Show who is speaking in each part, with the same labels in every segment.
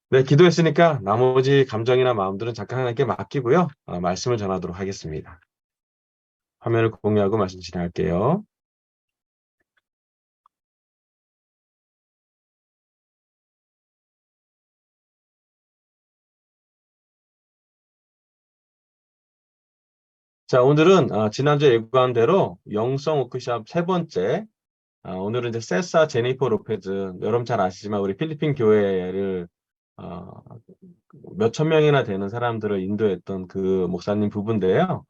Speaker 1: 네, 기도했으니까 나머지 감정이나 마음들은 잠깐 하나님께 맡기고요. 말씀을 전하도록 하겠습니다. 화면을 공유하고 말씀 진행할게요. 자, 오늘은 지난주에 예고한 대로 영성 워크숍 세 번째, 오늘은 이제 세사 제니퍼 로페즈, 여러분 잘 아시지만 우리 필리핀 교회를 어, 몇천 명이나 되는 사람들을 인도했던 그 목사님 부부인데요.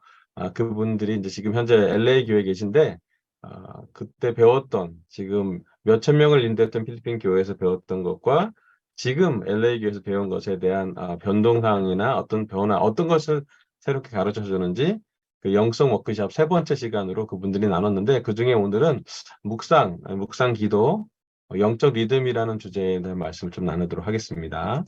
Speaker 1: 그분들이 이제 지금 현재 LA 교회에 계신데, 그때 배웠던, 지금 몇천 명을 인도했던 필리핀 교회에서 배웠던 것과 지금 LA 교회에서 배운 것에 대한 변동사항이나 어떤 변화, 어떤 것을 새롭게 가르쳐 주는지 그 영성 워크숍 세 번째 시간으로 그분들이 나눴는데, 그중에 오늘은 묵상 기도, 영적 리듬이라는 주제에 대한 말씀을 좀 나누도록 하겠습니다.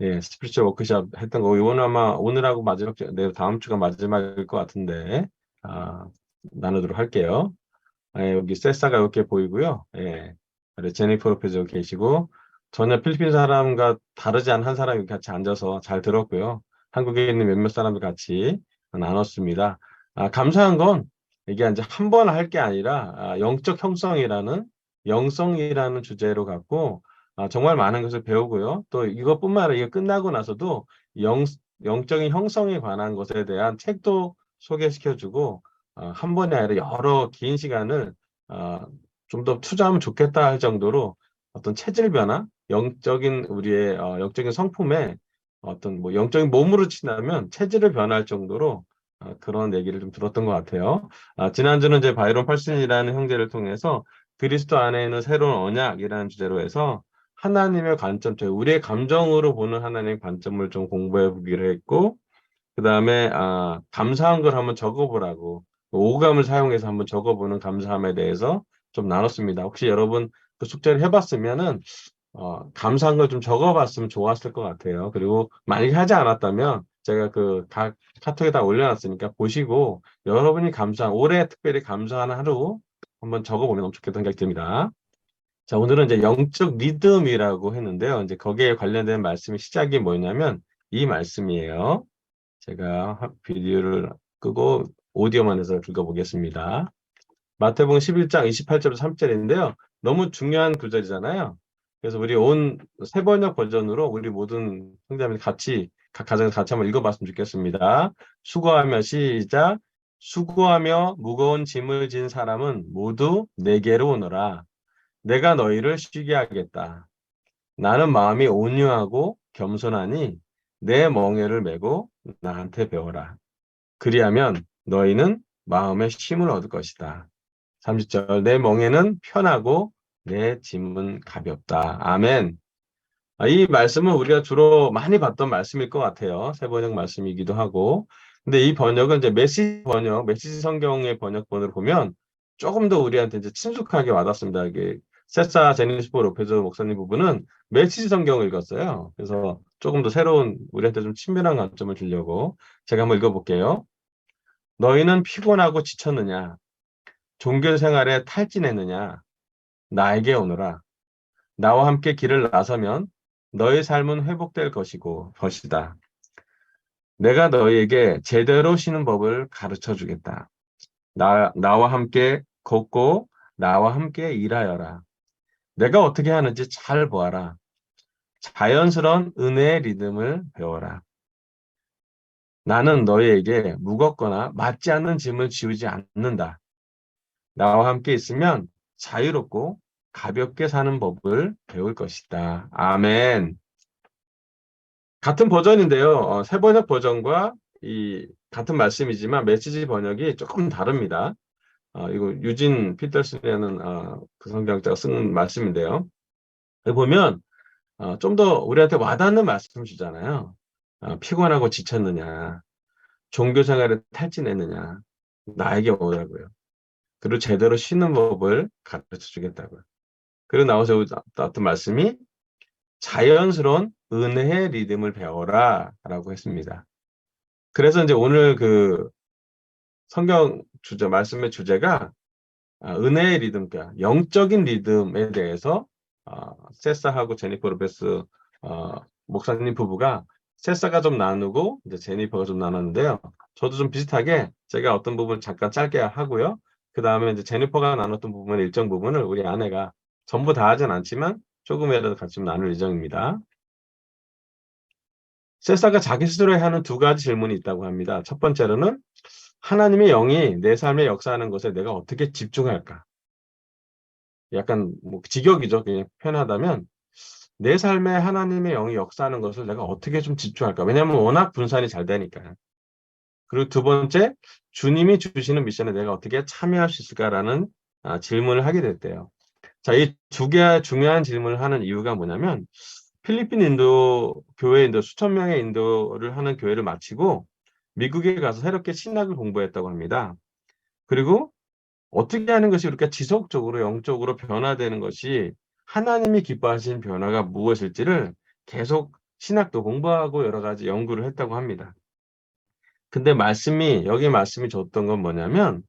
Speaker 1: 예, 스피리추얼 워크숍 했던 거, 이거는 아마 오늘하고 마지막, 내 다음 주가 마지막일 것 같은데, 아, 나누도록 할게요. 여기 세사가 이렇게 보이고요. 예, 그리고 제니퍼 로페즈 계시고, 전혀 필리핀 사람과 다르지 않은 한 사람이 같이 앉아서 잘 들었고요. 한국에 있는 몇몇 사람들 같이 나눴습니다. 감사한 건, 이게 이제 한 번 할 게 아니라, 영성이라는 주제로 갖고, 정말 많은 것을 배우고요. 또 이것뿐만 아니라 이거 끝나고 나서도 영, 영적인 형성에 관한 것에 대한 책도 소개시켜주고, 한 번이 아니라 여러 긴 시간을 좀 더 투자하면 좋겠다 할 정도로 어떤 체질 변화, 우리의 영적인 성품에 어떤 뭐 영적인 몸으로 친다면 체질을 변할 정도로 그런 얘기를 좀 들었던 것 같아요. 지난주는 이제 바이론 팔슨이라는 형제를 통해서 그리스도 안에 있는 새로운 언약이라는 주제로 해서 하나님의 관점, 우리의 감정으로 보는 하나님의 관점을 좀 공부해 보기로 했고, 그 다음에 감사한 걸 한번 적어보라고 오감을 사용해서 한번 적어보는 감사함에 대해서 좀 나눴습니다. 혹시 여러분 그 숙제를 해봤으면은 감사한 걸 좀 적어봤으면 좋았을 것 같아요. 그리고 만약에 하지 않았다면 제가 그 각 카톡에다 올려놨으니까 보시고 여러분이 올해 특별히 감사하는 하루 한번 적어보면 너무 좋겠다는 생각이 듭니다. 자, 오늘은 이제 영적 리듬이라고 했는데요. 이제 거기에 관련된 말씀의 시작이 뭐냐면 이 말씀이에요. 제가 비디오를 끄고 오디오만 해서 읽어보겠습니다. 마태복음 11장 28절 3절인데요. 너무 중요한 구절이잖아요. 그래서 우리 온 세번역 버전으로 우리 모든 성자님 같이 각 가정에서 같이 한번 읽어봤으면 좋겠습니다. 수고하며 시작. 수고하며 무거운 짐을 진 사람은 모두 내게로 오너라. 내가 너희를 쉬게 하겠다. 나는 마음이 온유하고 겸손하니 내 멍에를 메고 나한테 배워라. 그리하면 너희는 마음의 쉼을 얻을 것이다. 30절 내 멍에는 편하고 내 짐은 가볍다. 아멘. 이 말씀은 우리가 주로 많이 봤던 말씀일 것 같아요. 새 번역 말씀이기도 하고. 근데 이 번역은 이제 메시지 성경의 번역본을 보면 조금 더 우리한테 이제 친숙하게 와닿습니다. 이게 세사 제니스포 로페즈 목사님 부분은 메시지 성경을 읽었어요. 그래서 조금 더 새로운 우리한테 좀 친밀한 관점을 주려고 제가 한번 읽어볼게요. 너희는 피곤하고 지쳤느냐? 종교 생활에 탈진했느냐? 나에게 오너라. 나와 함께 길을 나서면 너의 삶은 회복될 것이다. 내가 너희에게 제대로 쉬는 법을 가르쳐 주겠다. 나와 함께 걷고 나와 함께 일하여라. 내가 어떻게 하는지 잘 보아라. 자연스러운 은혜의 리듬을 배워라. 나는 너희에게 무겁거나 맞지 않는 짐을 지우지 않는다. 나와 함께 있으면 자유롭고 가볍게 사는 법을 배울 것이다. 아멘. 같은 버전인데요. 새 번역 버전과 이 같은 말씀이지만 메시지 번역이 조금 다릅니다. 이거 유진 피터슨이라는 그 성경자가 쓴 말씀인데요. 여기 보면 좀 더 우리한테 와닿는 말씀 주잖아요. 피곤하고 지쳤느냐, 종교 생활에 탈진했느냐, 나에게 오라고요. 그리고 제대로 쉬는 법을 가르쳐 주겠다고요. 그리고 나와서 어떤 말씀이 자연스러운 은혜의 리듬을 배워라 라고 했습니다. 그래서 이제 오늘 그 말씀의 주제가 은혜의 리듬, 영적인 리듬에 대해서 세사하고 제니퍼 로페스 목사님 부부가 세사가 좀 나누고 이제 제니퍼가 좀 나눴는데요. 저도 좀 비슷하게 제가 어떤 부분 잠깐 짧게 하고요. 그 다음에 이제 제니퍼가 나눴던 부분 일정 부분을 우리 아내가 전부 다 하진 않지만 조금이라도 같이 좀 나눌 예정입니다. 세사가 자기 스스로 하는 두 가지 질문이 있다고 합니다. 첫 번째로는 하나님의 영이 내 삶에 역사하는 것에 내가 어떻게 집중할까? 약간 뭐 직역이죠. 그냥 표현하다면 내 삶에 하나님의 영이 역사하는 것을 내가 어떻게 좀 집중할까? 왜냐하면 워낙 분산이 잘 되니까. 그리고 두 번째, 주님이 주시는 미션에 내가 어떻게 참여할 수 있을까라는 질문을 하게 됐대요. 자, 이 두 개 중요한 질문을 하는 이유가 뭐냐면 필리핀 인도 교회인도 수천 명의 인도를 하는 교회를 마치고 미국에 가서 새롭게 신학을 공부했다고 합니다. 그리고 어떻게 하는 것이 우리가 지속적으로 영적으로 변화되는 것이 하나님이 기뻐하시는 변화가 무엇일지를 계속 신학도 공부하고 여러 가지 연구를 했다고 합니다. 근데 여기 말씀이 줬던 건 뭐냐면,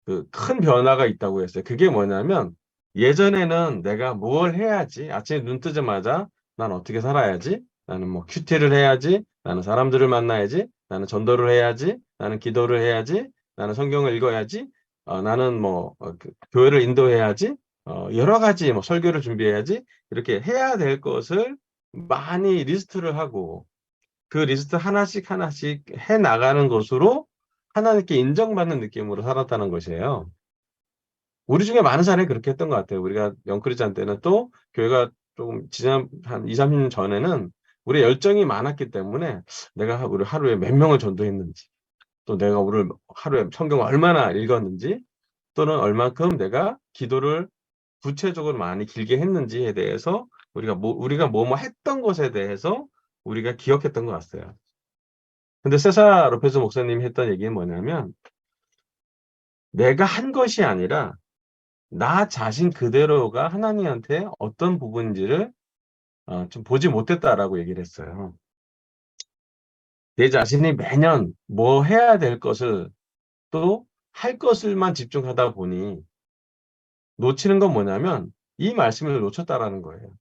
Speaker 1: 그 큰 변화가 있다고 했어요. 그게 뭐냐면, 예전에는 내가 뭘 해야지, 아침에 눈 뜨자마자 난 어떻게 살아야지, 나는 뭐 큐티를 해야지, 나는 사람들을 만나야지, 나는 전도를 해야지, 나는 기도를 해야지, 나는 성경을 읽어야지, 나는 뭐 교회를 인도해야지, 여러 가지 뭐 설교를 준비해야지, 이렇게 해야 될 것을 많이 리스트를 하고 그 리스트 하나씩 하나씩 해 나가는 것으로 하나님께 인정받는 느낌으로 살았다는 것이에요. 우리 중에 많은 사람이 그렇게 했던 것 같아요. 우리가 영크리스찬 때는 또 교회가 조금 지난 한 2, 30년 전에는 우리 열정이 많았기 때문에 내가 우리 하루에 몇 명을 전도했는지 또 내가 오늘 하루에 성경을 얼마나 읽었는지 또는 얼만큼 내가 기도를 구체적으로 많이 길게 했는지에 대해서 우리가 뭐뭐 했던 것에 대해서 우리가 기억했던 것 같아요. 근데 세사 로페즈 목사님이 했던 얘기는 뭐냐면 내가 한 것이 아니라 나 자신 그대로가 하나님한테 어떤 부분인지를 좀 보지 못했다라고 얘기를 했어요. 내 자신이 매년 뭐 해야 될 것을 또 할 것을만 집중하다 보니 놓치는 건 뭐냐면 이 말씀을 놓쳤다라는 거예요.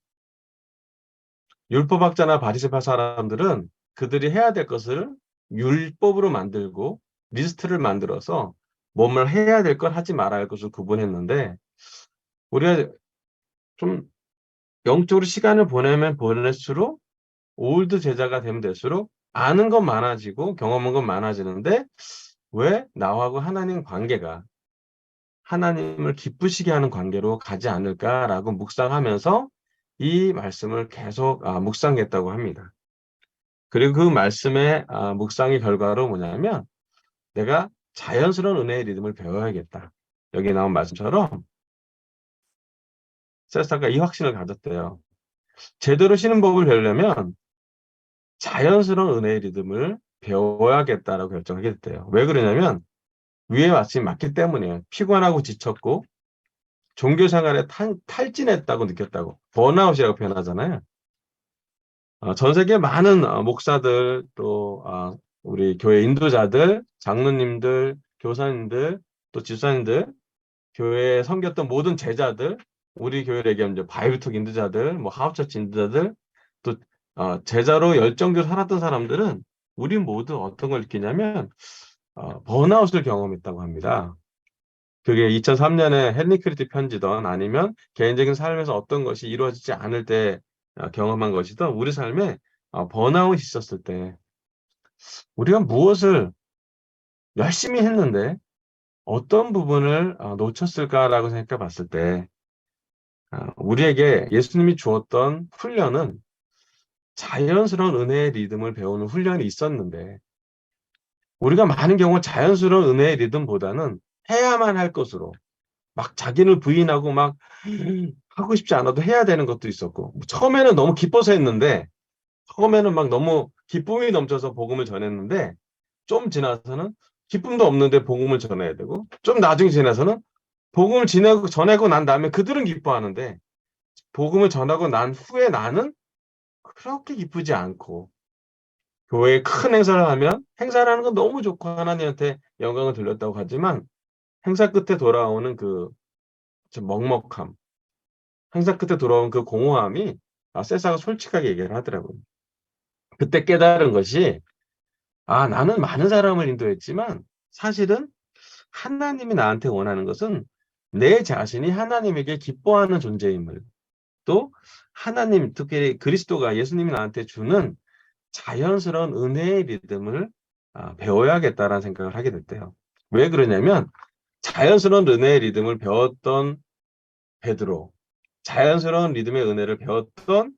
Speaker 1: 율법학자나 바리새파 사람들은 그들이 해야 될 것을 율법으로 만들고 리스트를 만들어서 뭐뭘 해야 될 걸 하지 말아야 할 것을 구분했는데 우리가 좀 영적으로 시간을 보내면 보낼수록 올드 제자가 되면 될수록 아는 건 많아지고 경험한 건 많아지는데 왜 나하고 하나님 관계가 하나님을 기쁘시게 하는 관계로 가지 않을까라고 묵상하면서 이 말씀을 계속 묵상했다고 합니다. 그리고 그 말씀의 묵상의 결과로 뭐냐면 내가 자연스러운 은혜의 리듬을 배워야겠다. 여기 나온 말씀처럼 세사가 이 확신을 가졌대요. 제대로 쉬는 법을 배우려면 자연스러운 은혜의 리듬을 배워야겠다라고 결정하게 됐대요. 왜 그러냐면 위에 말씀이 맞기 때문이에요. 피곤하고 지쳤고 종교 생활에 탈진했다고 느꼈다고. 번아웃이라고 표현하잖아요. 전 세계 많은 목사들 또 우리 교회 인도자들, 장로님들, 교사님들, 또 집사님들, 교회에 섬겼던 모든 제자들, 우리 교회를 얘기하면 이제 바이블톡 인도자들, 뭐 하우처치 인도자들, 또 제자로 열정적으로 살았던 사람들은 우리 모두 어떤 걸 느끼냐면 번아웃을 경험했다고 합니다. 그게 2003년에 헨리 크리트 편지든 아니면 개인적인 삶에서 어떤 것이 이루어지지 않을 때 경험한 것이든 우리 삶에 번아웃이 있었을 때 우리가 무엇을 열심히 했는데 어떤 부분을 놓쳤을까라고 생각해 봤을 때 우리에게 예수님이 주었던 훈련은 자연스러운 은혜의 리듬을 배우는 훈련이 있었는데 우리가 많은 경우 자연스러운 은혜의 리듬보다는 해야만 할 것으로 막 자기를 부인하고 막 하고 싶지 않아도 해야 되는 것도 있었고 처음에는 너무 기뻐서 했는데 처음에는 막 너무 기쁨이 넘쳐서 복음을 전했는데 좀 지나서는 기쁨도 없는데 복음을 전해야 되고 좀 나중에 지나서는 복음을 전하고 난 다음에 그들은 기뻐하는데 복음을 전하고 난 후에 나는 그렇게 기쁘지 않고 교회에 큰 행사를 하면 행사를 하는 건 너무 좋고 하나님한테 영광을 돌렸다고 하지만 행사 끝에 돌아오는 그 먹먹함 행사 끝에 돌아온 그 공허함이 세사가 솔직하게 얘기를 하더라고요. 그때 깨달은 것이 나는 많은 사람을 인도했지만 사실은 하나님이 나한테 원하는 것은 내 자신이 하나님에게 기뻐하는 존재임을, 또 하나님, 특히 그리스도가 예수님이 나한테 주는 자연스러운 은혜의 리듬을 배워야겠다라는 생각을 하게 됐대요. 왜 그러냐면 자연스러운 은혜의 리듬을 배웠던 베드로, 자연스러운 리듬의 은혜를 배웠던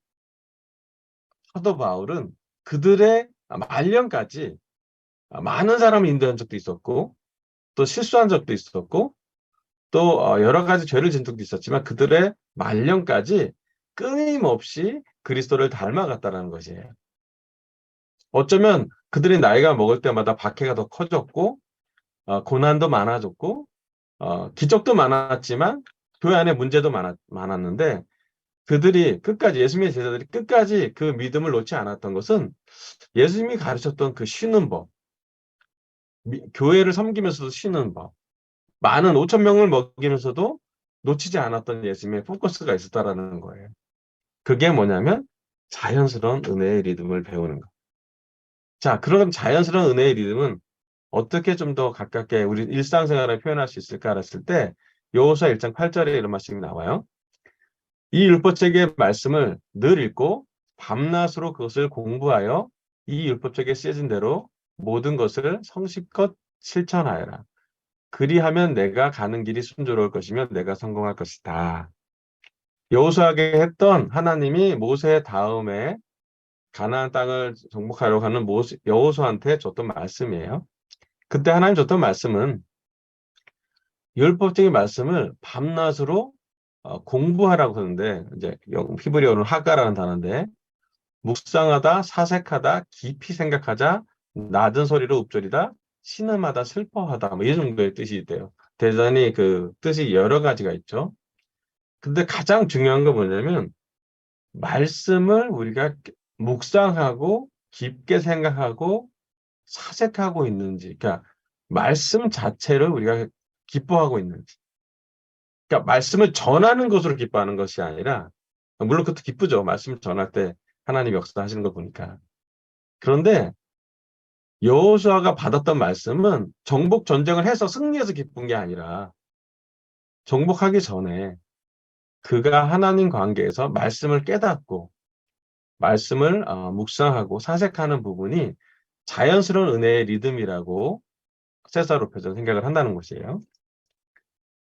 Speaker 1: 사도 바울은 그들의 말년까지 많은 사람을 인도한 적도 있었고, 또 실수한 적도 있었고, 또 여러 가지 죄를 지은 적도 있었지만 그들의 말년까지 끊임없이 그리스도를 닮아갔다는 것이에요. 어쩌면 그들이 나이가 먹을 때마다 박해가 더 커졌고, 고난도 많아졌고, 기적도 많았지만 교회 안에 문제도 많았는데, 그들이 끝까지, 예수님의 제자들이 끝까지 그 믿음을 놓지 않았던 것은 예수님이 가르쳤던 그 쉬는 법, 교회를 섬기면서도 쉬는 법, 많은 5천 명을 먹이면서도 놓치지 않았던 예수님의 포커스가 있었다라는 거예요. 그게 뭐냐면 자연스러운 은혜의 리듬을 배우는 것. 자, 그럼 자연스러운 은혜의 리듬은 어떻게 좀 더 가깝게 우리 일상생활에 표현할 수 있을까 했을 때 여호수아 1장 8절에 이런 말씀이 나와요. 이 율법책의 말씀을 늘 읽고 밤낮으로 그것을 공부하여 이 율법책에 쓰여진 대로 모든 것을 성실껏 실천하여라. 그리하면 내가 가는 길이 순조로울 것이며 내가 성공할 것이다. 여호수아에게 했던 하나님이 모세 다음에 가나안 땅을 정복하려고 하는 여호수아한테 줬던 말씀이에요. 그때 하나님 줬던 말씀은 율법적인 말씀을 밤낮으로 공부하라고 하는데, 이제 히브리어로는 하가라는 단어인데, 묵상하다, 사색하다, 깊이 생각하자, 낮은 소리로 읊조리다, 신음하다, 슬퍼하다, 뭐 이 정도의 뜻이 있대요. 대단히 그 뜻이 여러 가지가 있죠. 근데 가장 중요한 건 뭐냐면 말씀을 우리가 묵상하고 깊게 생각하고 사색하고 있는지, 그러니까 말씀 자체를 우리가 기뻐하고 있는지, 그러니까 말씀을 전하는 것으로 기뻐하는 것이 아니라, 물론 그것도 기쁘죠. 말씀을 전할 때 하나님 역사하시는 거 보니까. 그런데 여호수아가 받았던 말씀은 정복 전쟁을 해서 승리해서 기쁜 게 아니라 정복하기 전에 그가 하나님 관계에서 말씀을 깨닫고 말씀을 묵상하고 사색하는 부분이 자연스러운 은혜의 리듬이라고 세사로 표준 생각을 한다는 것이에요.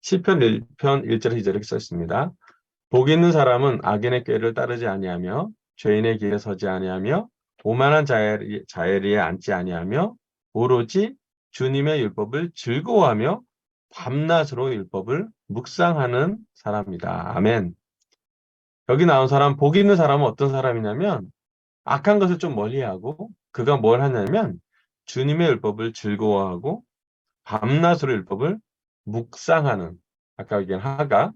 Speaker 1: 시편 1편 1절 2절에 이렇게 써 있습니다. 복 있는 사람은 악인의 꾀를 따르지 아니하며 죄인의 길에 서지 아니하며 오만한 자애리에 앉지 아니하며 오로지 주님의 율법을 즐거워하며 밤낮으로 율법을 묵상하는 사람이다. 아멘. 여기 나온 사람, 복 있는 사람은 어떤 사람이냐면 악한 것을 좀 멀리하고 그가 뭘 하냐면 주님의 율법을 즐거워하고 밤낮으로 율법을 묵상하는, 아까 얘기한 하가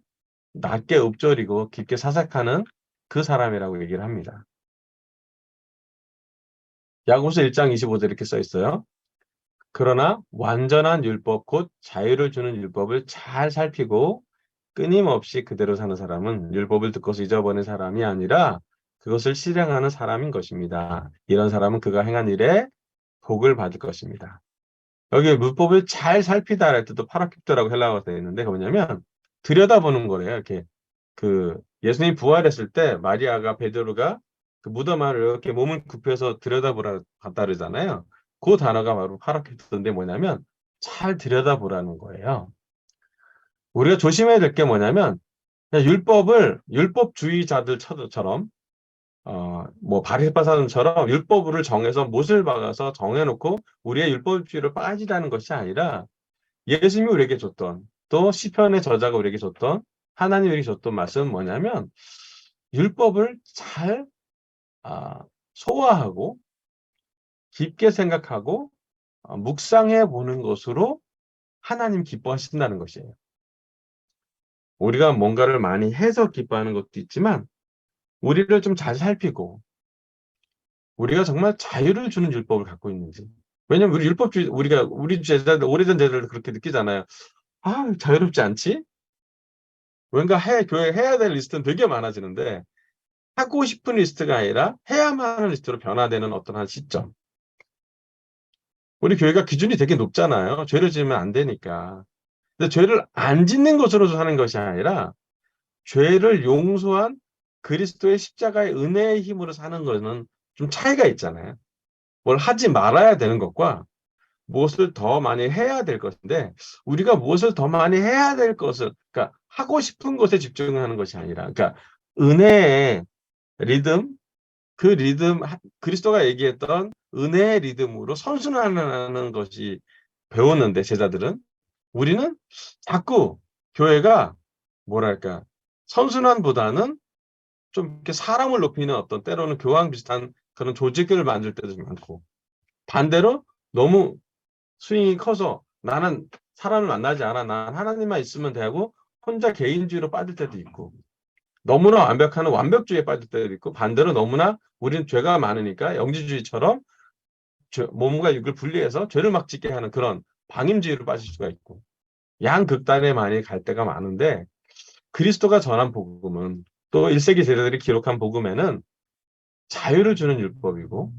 Speaker 1: 낮게 읊조리고 깊게 사색하는 그 사람이라고 얘기를 합니다. 야고보서 1장 25절 이렇게 써 있어요. 그러나 완전한 율법 곧 자유를 주는 율법을 잘 살피고 끊임없이 그대로 사는 사람은 율법을 듣고서 잊어버린 사람이 아니라 그것을 실행하는 사람인 것입니다. 이런 사람은 그가 행한 일에 복을 받을 것입니다. 여기 율법을 잘 살피다 할 때도 파라킵토라고 헬라어가 되어 있는데, 그게 뭐냐면 들여다보는 거래요. 이렇게 그 예수님이 부활했을 때 마리아가 베드로가 그 무덤 안을 이렇게 몸을 굽혀서 들여다보라 갔다 그러잖아요. 그 단어가 바로 파라킵토인데 뭐냐면 잘 들여다보라는 거예요. 우리가 조심해야 될 게 뭐냐면 그냥 율법주의자들처럼 뭐 바리새파사들처럼 율법을 정해서 못을 박아서 정해놓고 우리의 율법주의를 빠지라는 것이 아니라 예수님이 우리에게 줬던, 또 시편의 저자가 우리에게 줬던, 하나님이 우리에게 줬던 말씀은 뭐냐면 율법을 잘 소화하고 깊게 생각하고 묵상해 보는 것으로 하나님 기뻐하신다는 것이에요. 우리가 뭔가를 많이 해서 기뻐하는 것도 있지만 우리를 좀 잘 살피고 우리가 정말 자유를 주는 율법을 갖고 있는지. 왜냐면 우리 율법주의, 우리 제자들, 오래전 제자들 그렇게 느끼잖아요. 자유롭지 않지? 뭔가 교회 해야 될 리스트는 되게 많아지는데 하고 싶은 리스트가 아니라 해야만 하는 리스트로 변화되는 어떤 한 시점. 우리 교회가 기준이 되게 높잖아요. 죄를 지으면 안 되니까. 근데 죄를 안 짓는 것으로 사는 것이 아니라 죄를 용서한 그리스도의 십자가의 은혜의 힘으로 사는 것은 좀 차이가 있잖아요. 뭘 하지 말아야 되는 것과 무엇을 더 많이 해야 될 것인데, 우리가 무엇을 더 많이 해야 될 것을, 그러니까 하고 싶은 것에 집중하는 것이 아니라, 그러니까 은혜의 리듬, 그 리듬, 그리스도가 얘기했던 은혜의 리듬으로 선순환하는 것이 배웠는데, 제자들은 우리는 자꾸 교회가 뭐랄까 선순환보다는 좀 이렇게 사람을 높이는 어떤 때로는 교황 비슷한 그런 조직을 만들 때도 많고, 반대로 너무 스윙이 커서 나는 사람을 만나지 않아, 난 하나님만 있으면 되고 혼자 개인주의로 빠질 때도 있고, 너무나 완벽한 완벽주의에 빠질 때도 있고, 반대로 너무나 우리는 죄가 많으니까 영지주의처럼 몸과 육을 분리해서 죄를 막 짓게 하는 그런 방임주의로 빠질 수가 있고, 양극단에 많이 갈 때가 많은데, 그리스도가 전한 복음은, 또 1세기 제자들이 기록한 복음에는 자유를 주는 율법이고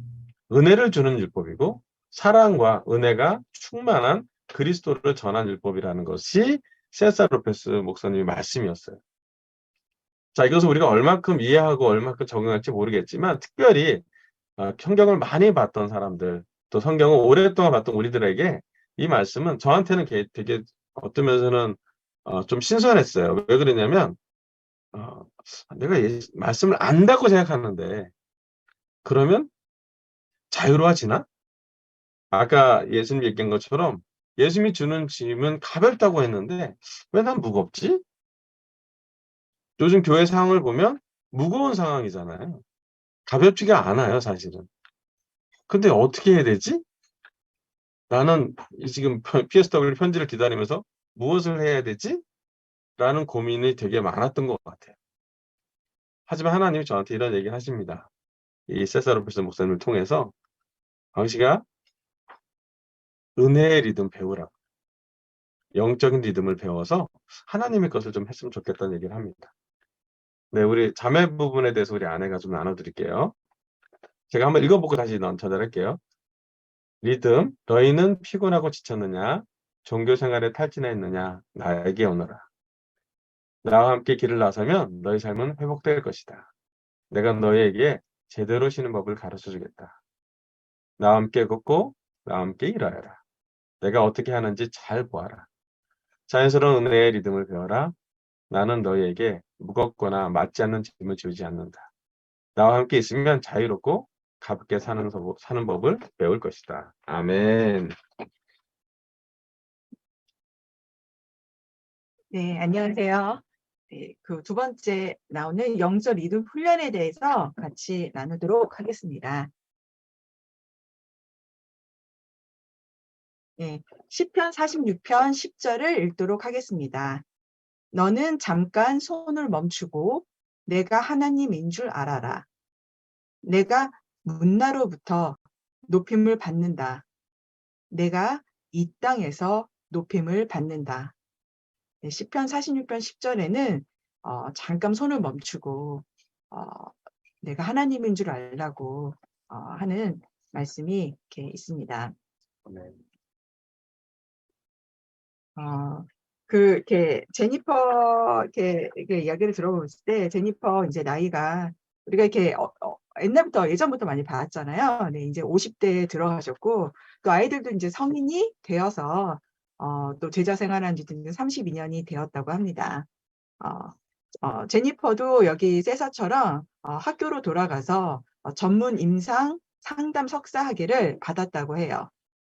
Speaker 1: 은혜를 주는 율법이고 사랑과 은혜가 충만한 그리스도를 전한 율법이라는 것이 세사 로페스 목사님의 말씀이었어요. 자, 이것을 우리가 얼만큼 이해하고 얼만큼 적용할지 모르겠지만, 특별히 성경을 많이 봤던 사람들, 또 성경을 오랫동안 봤던 우리들에게 이 말씀은 저한테는 되게 어떤 면에서는 좀 신선했어요. 왜 그러냐면 어, 내가 말씀을 안다고 생각하는데 그러면 자유로워지나? 아까 예수님 얘기한 것처럼 예수님이 주는 짐은 가볍다고 했는데 왜 난 무겁지? 요즘 교회 상황을 보면 무거운 상황이잖아요. 가볍지가 않아요, 사실은. 근데 어떻게 해야 되지? 나는 지금 PSW 편지를 기다리면서 무엇을 해야 되지? 라는 고민이 되게 많았던 것 같아요. 하지만 하나님이 저한테 이런 얘기를 하십니다. 이 세사로피스 목사님을 통해서 당신가 은혜의 리듬 배우라. 영적인 리듬을 배워서 하나님의 것을 좀 했으면 좋겠다는 얘기를 합니다. 네, 우리 자매 부분에 대해서 우리 아내가 좀 나눠드릴게요. 제가 한번 읽어보고 다시 전달할게요. 리듬, 너희는 피곤하고 지쳤느냐? 종교 생활에 탈진했느냐? 나에게 오너라. 나와 함께 길을 나서면 너희 삶은 회복될 것이다. 내가 너희에게 제대로 쉬는 법을 가르쳐주겠다. 나와 함께 걷고 나와 함께 일하여라. 내가 어떻게 하는지 잘 보아라. 자연스러운 은혜의 리듬을 배워라. 나는 너희에게 무겁거나 맞지 않는 짐을 지우지 않는다. 나와 함께 있으면 자유롭고 가볍게 사는 법을 배울 것이다. 아멘.
Speaker 2: 네, 안녕하세요. 네, 그 두 번째 나오는 영적 리듬 훈련에 대해서 같이 나누도록 하겠습니다. 네, 시편 46편 10절을 읽도록 하겠습니다. 너는 잠깐 손을 멈추고 내가 하나님인 줄 알아라. 내가 문나로부터 높임을 받는다. 내가 이 땅에서 높임을 받는다. 네, 시편 46편 10절에는 잠깐 손을 멈추고 내가 하나님인 줄 알라고 하는 말씀이 이렇게 있습니다. 이렇게 제니퍼 이렇게 이야기를 들어봤을 때, 제니퍼 이제 나이가 우리가 이렇게 옛날부터 예전부터 많이 봤잖아요. 네, 이제 50대에 들어가셨고 또 아이들도 이제 성인이 되어서 또 제자 생활한 지 32년이 되었다고 합니다. 제니퍼도 여기 세사처럼 학교로 돌아가서 전문 임상 상담 석사 학위를 받았다고 해요.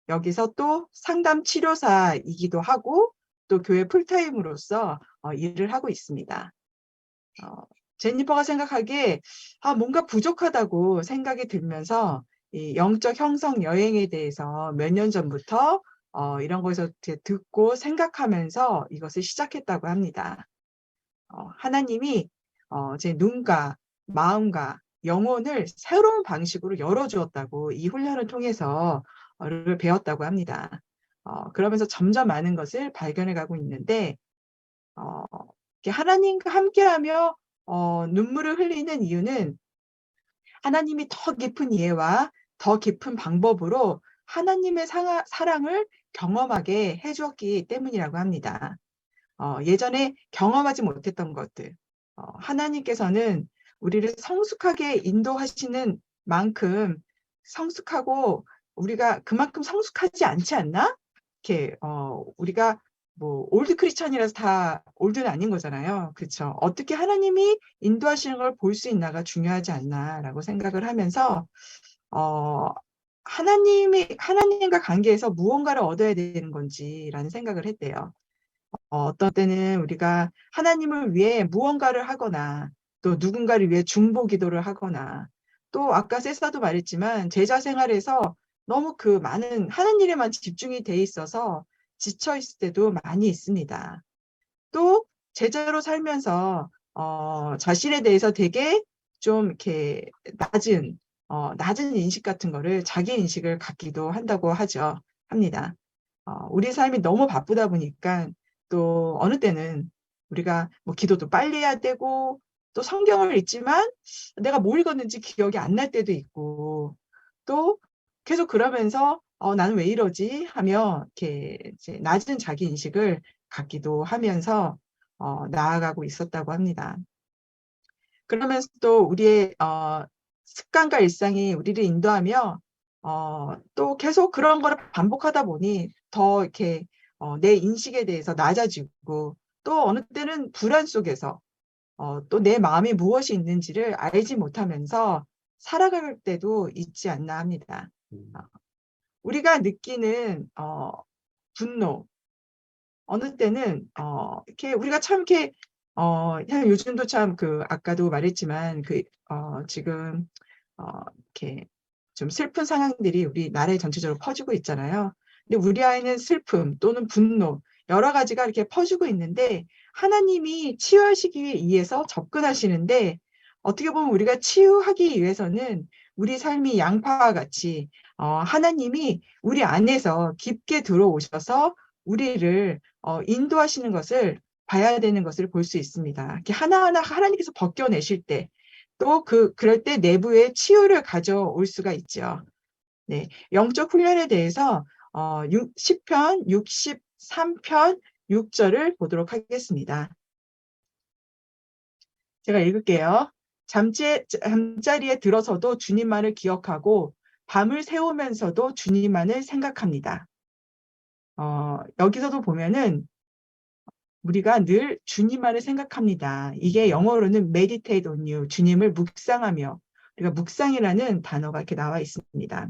Speaker 2: 여기서 또 상담 치료사이기도 하고 또 교회 풀타임으로서 일을 하고 있습니다. 제니퍼가 생각하기에 뭔가 부족하다고 생각이 들면서 이 영적 형성 여행에 대해서 몇 년 전부터 이런 거에서 듣고 생각하면서 이것을 시작했다고 합니다. 하나님이 제 눈과 마음과 영혼을 새로운 방식으로 열어주었다고 이 훈련을 통해서 배웠다고 합니다. 그러면서 점점 많은 것을 발견해 가고 있는데 하나님과 함께하며 눈물을 흘리는 이유는 하나님이 더 깊은 이해와 더 깊은 방법으로 하나님의 사랑을 경험하게 해주었기 때문이라고 합니다. 예전에 경험하지 못했던 것들, 하나님께서는 우리를 성숙하게 인도하시는 만큼 성숙하고 우리가 그만큼 성숙하지 않지 않나? 이렇게 우리가 뭐 올드 크리스천이라서 다 올드는 아닌 거잖아요. 그렇죠? 어떻게 하나님이 인도하시는 걸 볼 수 있나가 중요하지 않나라고 생각을 하면서 하나님과 관계에서 무언가를 얻어야 되는 건지라는 생각을 했대요. 어떤 때는 우리가 하나님을 위해 무언가를 하거나 또 누군가를 위해 중보 기도를 하거나 또 아까 세사도 말했지만 제자 생활에서 너무 그 많은 하는 일에만 집중이 돼 있어서 지쳐 있을 때도 많이 있습니다. 또 제자로 살면서 자신에 대해서 되게 좀 이렇게 낮은 인식 같은 거를 자기 인식을 갖기도 한다고 합니다. 우리 삶이 너무 바쁘다 보니까 또 어느 때는 우리가 뭐 기도도 빨리 해야 되고 또 성경을 읽지만 내가 뭘 읽었는지 기억이 안 날 때도 있고 또 계속 그러면서 나는 왜 이러지 하며 이렇게 이제 낮은 자기 인식을 갖기도 하면서 나아가고 있었다고 합니다. 그러면서 또 우리의 습관과 일상이 우리를 인도하며 또 계속 그런 거를 반복하다 보니 더 이렇게 내 인식에 대해서 낮아지고 또 어느 때는 불안 속에서 또 내 마음에 무엇이 있는지를 알지 못하면서 살아갈 때도 있지 않나 합니다. 우리가 느끼는 분노, 어느 때는 이렇게 우리가 참 이렇게 요즘도 참 아까도 말했지만 지금 이렇게 좀 슬픈 상황들이 우리 나라에 전체적으로 퍼지고 있잖아요. 근데 우리 안에는 슬픔 또는 분노 여러 가지가 이렇게 퍼지고 있는데 하나님이 치유하시기 위해서 접근하시는데 어떻게 보면 우리가 치유하기 위해서는 우리 삶이 양파와 같이 하나님이 우리 안에서 깊게 들어오셔서 우리를 인도하시는 것을 봐야 되는 것을 볼 수 있습니다. 이렇게 하나하나 하나님께서 벗겨내실 때 또 그럴 때 내부에 치유를 가져올 수가 있죠. 네, 영적 훈련에 대해서 시편 63편 6절을 보도록 하겠습니다. 제가 읽을게요. 잠자리에 들어서도 주님만을 기억하고 밤을 새우면서도 주님만을 생각합니다. 여기서도 보면은 우리가 늘 주님만을 생각합니다. 이게 영어로는 meditate on you, 주님을 묵상하며, 우리가 묵상이라는 단어가 이렇게 나와 있습니다.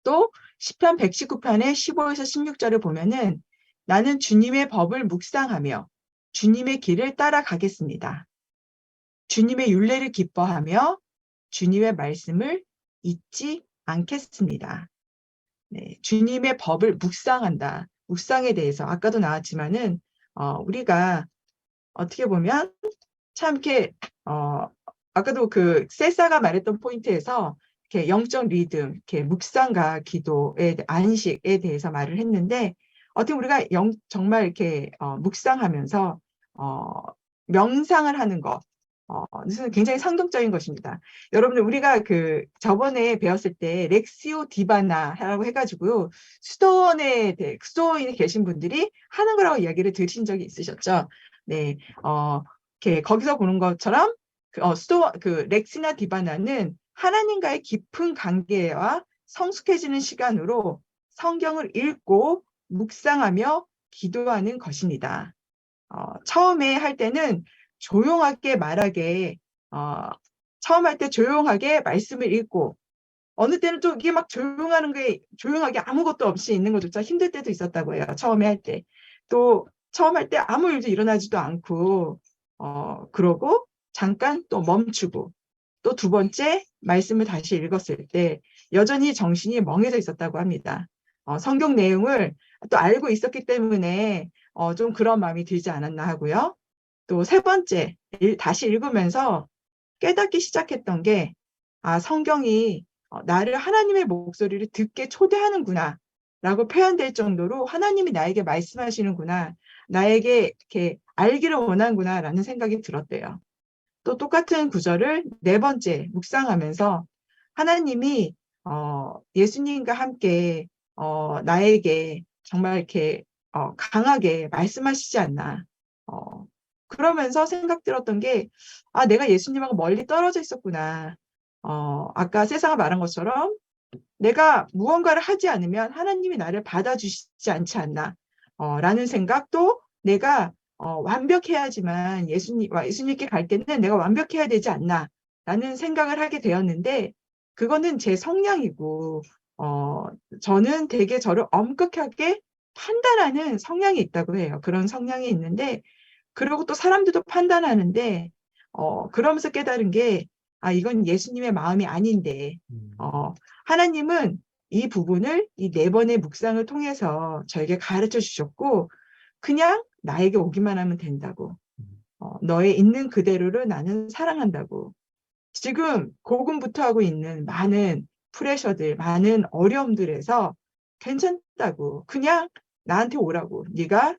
Speaker 2: 또 시편 119편의 15에서 16절을 보면은 나는 주님의 법을 묵상하며 주님의 길을 따라가겠습니다. 주님의 율례를 기뻐하며 주님의 말씀을 잊지 않겠습니다. 네, 주님의 법을 묵상한다. 묵상에 대해서 아까도 나왔지만은 우리가 어떻게 보면 참 이렇게 아까도 세사가 말했던 포인트에서 이렇게 영적 리듬, 이렇게 묵상과 기도의 안식에 대해서 말을 했는데 어떻게 우리가 정말 이렇게 묵상하면서 명상을 하는 것, 굉장히 상동적인 것입니다. 여러분들 우리가 저번에 배웠을 때 렉시오 디바나라고 해가지고 수도원에 계신 분들이 하는 거라고 이야기를 들으신 적이 있으셨죠? 네, 이렇게 거기서 보는 것처럼 렉시나 디바나는 하나님과의 깊은 관계와 성숙해지는 시간으로 성경을 읽고 묵상하며 기도하는 것입니다. 처음에 할 때는 조용하게 말하게, 처음 할 때 조용하게 말씀을 읽고, 어느 때는 또 이게 막 조용하게 아무것도 없이 있는 것조차 힘들 때도 있었다고 해요. 처음에 할 때. 또 처음 할 때 아무 일도 일어나지도 않고, 그러고 잠깐 또 멈추고, 또 두 번째 말씀을 다시 읽었을 때 여전히 정신이 멍해져 있었다고 합니다. 성경 내용을 또 알고 있었기 때문에 좀 그런 마음이 들지 않았나 하고요. 또 세 번째, 다시 읽으면서 깨닫기 시작했던 게, 성경이 나를 하나님의 목소리를 듣게 초대하는구나 라고 표현될 정도로 하나님이 나에게 말씀하시는구나, 나에게 이렇게 알기를 원하는구나 라는 생각이 들었대요. 또 똑같은 구절을 네 번째 묵상하면서 하나님이 예수님과 함께 나에게 정말 이렇게 강하게 말씀하시지 않나. 그러면서 생각 들었던 게, 아, 내가 예수님하고 멀리 떨어져 있었구나. 아까 세상가 말한 것처럼 내가 무언가를 하지 않으면 하나님이 나를 받아주시지 않지 않나. 라는 생각도 내가 완벽해야지만 예수님께 갈 때는 내가 완벽해야 되지 않나. 라는 생각을 하게 되었는데, 그거는 제 성향이고, 저는 되게 저를 엄격하게 판단하는 성향이 있다고 해요. 그런 성향이 있는데, 그리고 또 사람들도 판단하는데, 그러면서 깨달은 게, 아, 이건 예수님의 마음이 아닌데, 어, 하나님은 이 부분을 이 네 번의 묵상을 통해서 저에게 가르쳐 주셨고, 그냥 나에게 오기만 하면 된다고. 너의 있는 그대로를 나는 사랑한다고. 지금 고군분투하고 있는 많은 프레셔들, 많은 어려움들에서 괜찮다고. 그냥 나한테 오라고. 네가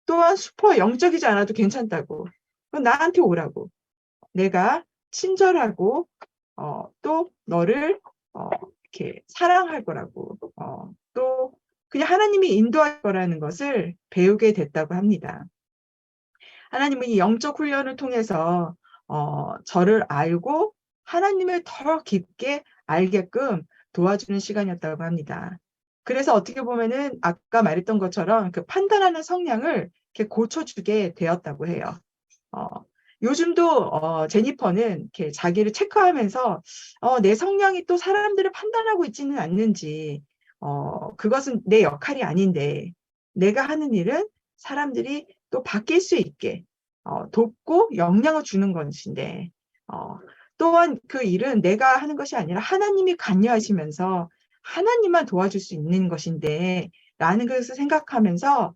Speaker 2: 또한 슈퍼 영적이지 않아도 괜찮다고. 나한테 오라고. 내가 친절하고 또 너를 이렇게 사랑할 거라고. 또 그냥 하나님이 인도할 거라는 것을 배우게 됐다고 합니다. 하나님은 이 영적 훈련을 통해서 저를 알고 하나님을 더 깊게 알게끔 도와주는 시간이었다고 합니다. 그래서 어떻게 보면은 아까 말했던 것처럼 그 판단하는 성향을 이렇게 고쳐주게 되었다고 해요. 어, 요즘도 제니퍼는 이렇게 자기를 체크하면서 내 성향이 또 사람들을 판단하고 있지는 않는지, 그것은 내 역할이 아닌데 내가 하는 일은 사람들이 또 바뀔 수 있게 돕고 영향을 주는 것인데, 또한 그 일은 내가 하는 것이 아니라 하나님이 관여하시면서 하나님만 도와줄 수 있는 것인데 라는 것을 생각하면서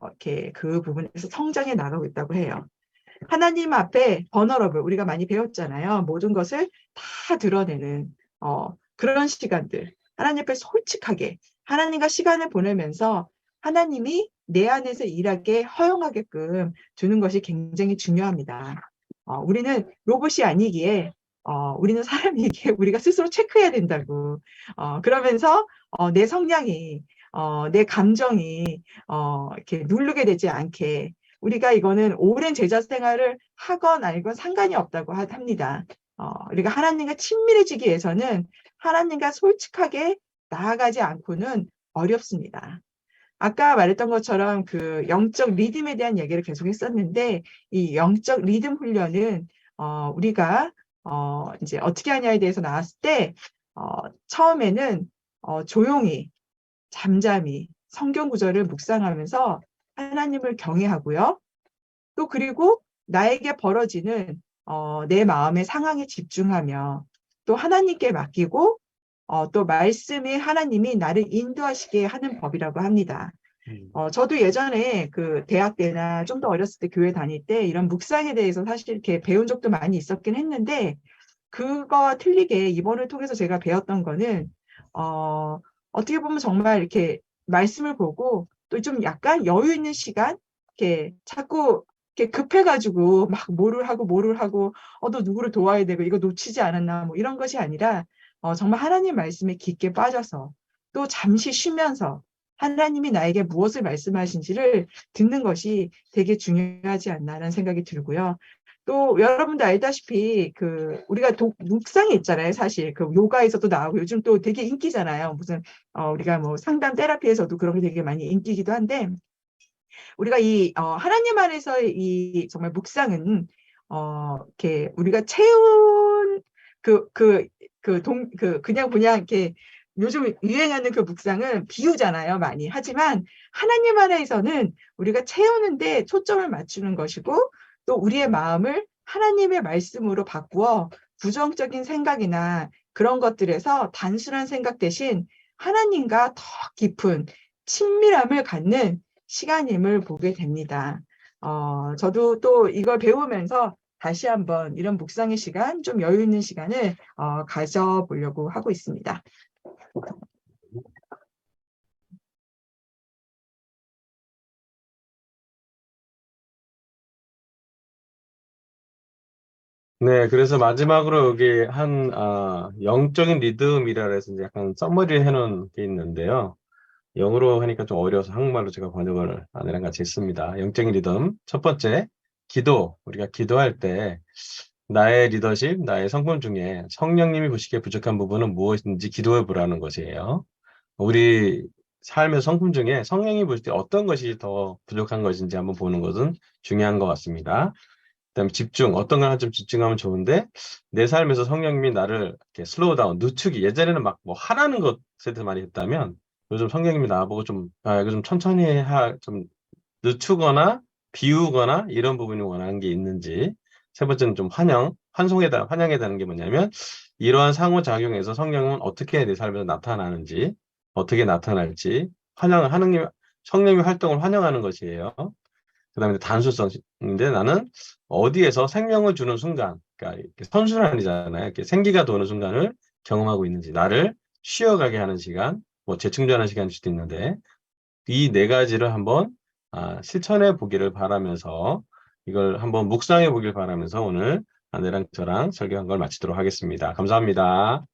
Speaker 2: 이렇게 그 부분에서 성장해 나가고 있다고 해요. 하나님 앞에 버너러블 우리가 많이 배웠잖아요. 모든 것을 다 드러내는 그런 시간들. 하나님 앞에 솔직하게 하나님과 시간을 보내면서 하나님이 내 안에서 일하게 허용하게끔 주는 것이 굉장히 중요합니다. 우리는 로봇이 아니기에 우리는 사람이기에 우리가 스스로 체크해야 된다고. 그러면서 내 성향이 내 감정이 이렇게 누르게 되지 않게 우리가 이거는 오랜 제자 생활을 하건 알건 상관이 없다고 합니다. 우리가 하나님과 친밀해지기 위해서는 하나님과 솔직하게 나아가지 않고는 어렵습니다. 아까 말했던 것처럼 그 영적 리듬에 대한 얘기를 계속 했었는데 이 영적 리듬 훈련은 우리가 이제 어떻게 하냐에 대해서 나왔을 때 처음에는 조용히 잠잠히 성경 구절을 묵상하면서 하나님을 경외하고요. 또 그리고 나에게 벌어지는 내 마음의 상황에 집중하며 또 하나님께 맡기고 또 말씀이 하나님이 나를 인도하시게 하는 법이라고 합니다. 저도 예전에 그 대학 때나 좀 더 어렸을 때 교회 다닐 때 이런 묵상에 대해서 사실 이렇게 배운 적도 많이 있었긴 했는데 그거와 틀리게 이번을 통해서 제가 배웠던 거는 어떻게 보면 정말 이렇게 말씀을 보고 또 좀 약간 여유 있는 시간 이렇게 자꾸 이렇게 급해가지고 막 뭐를 하고 너 누구를 도와야 되고 이거 놓치지 않았나 뭐 이런 것이 아니라 정말 하나님 말씀에 깊게 빠져서 또 잠시 쉬면서 하나님이 나에게 무엇을 말씀하신지를 듣는 것이 되게 중요하지 않나라는 생각이 들고요. 또 여러분도 알다시피 그 우리가 묵상이 있잖아요. 사실 그 요가에서도 나오고 요즘 또 되게 인기잖아요. 무슨 우리가 뭐 상담 테라피에서도 그런 게 되게 많이 인기이기도 한데 우리가 이 하나님 안에서의 이 정말 묵상은 이렇게 우리가 채운 그냥 이렇게 요즘 유행하는 그 묵상은 비유잖아요, 많이. 하지만 하나님 안에서는 우리가 채우는데 초점을 맞추는 것이고 또 우리의 마음을 하나님의 말씀으로 바꾸어 부정적인 생각이나 그런 것들에서 단순한 생각 대신 하나님과 더 깊은 친밀함을 갖는 시간임을 보게 됩니다. 저도 또 이걸 배우면서 다시 한번 이런 묵상의 시간, 좀 여유 있는 시간을 가져보려고 하고 있습니다.
Speaker 1: 네, 그래서 마지막으로 여기 영적인 리듬이라 해서 이제 약간 써머리를 해놓은 게 있는데요. 영어로 하니까 좀 어려워서 한국말로 제가 번역을 아내랑 같이 했습니다. 영적인 리듬. 첫 번째, 기도. 우리가 기도할 때 나의 리더십, 나의 성품 중에 성령님이 보시기에 부족한 부분은 무엇인지 기도해 보라는 것이에요. 우리 삶의 성품 중에 성령이 보실 때 어떤 것이 더 부족한 것인지 한번 보는 것은 중요한 것 같습니다. 그다음에 집중, 어떤 걸 좀 집중하면 좋은데 내 삶에서 성령님이 나를 이렇게 슬로우 다운, 늦추기. 예전에는 막 뭐 하라는 것에 대해서 많이 했다면 요즘 성령님이 나보고 좀 이거 좀 천천히 좀 늦추거나 비우거나 이런 부분이 원하는 게 있는지. 세 번째는 좀 환영해달라는 게 뭐냐면 이러한 상호작용에서 성령은 어떻게 내 삶에서 나타나는지, 어떻게 나타날지 성령의 활동을 환영하는 것이에요. 그다음에 단수성인데 나는 어디에서 생명을 주는 순간, 그러니까 이렇게 선순환이잖아요. 이렇게 생기가 도는 순간을 경험하고 있는지, 나를 쉬어가게 하는 시간, 뭐 재충전하는 시간일 수도 있는데 이 네 가지를 한번 실천해 보기를 바라면서 이걸 한번 묵상해 보길 바라면서 오늘 아내랑 저랑 설교한 걸 마치도록 하겠습니다. 감사합니다.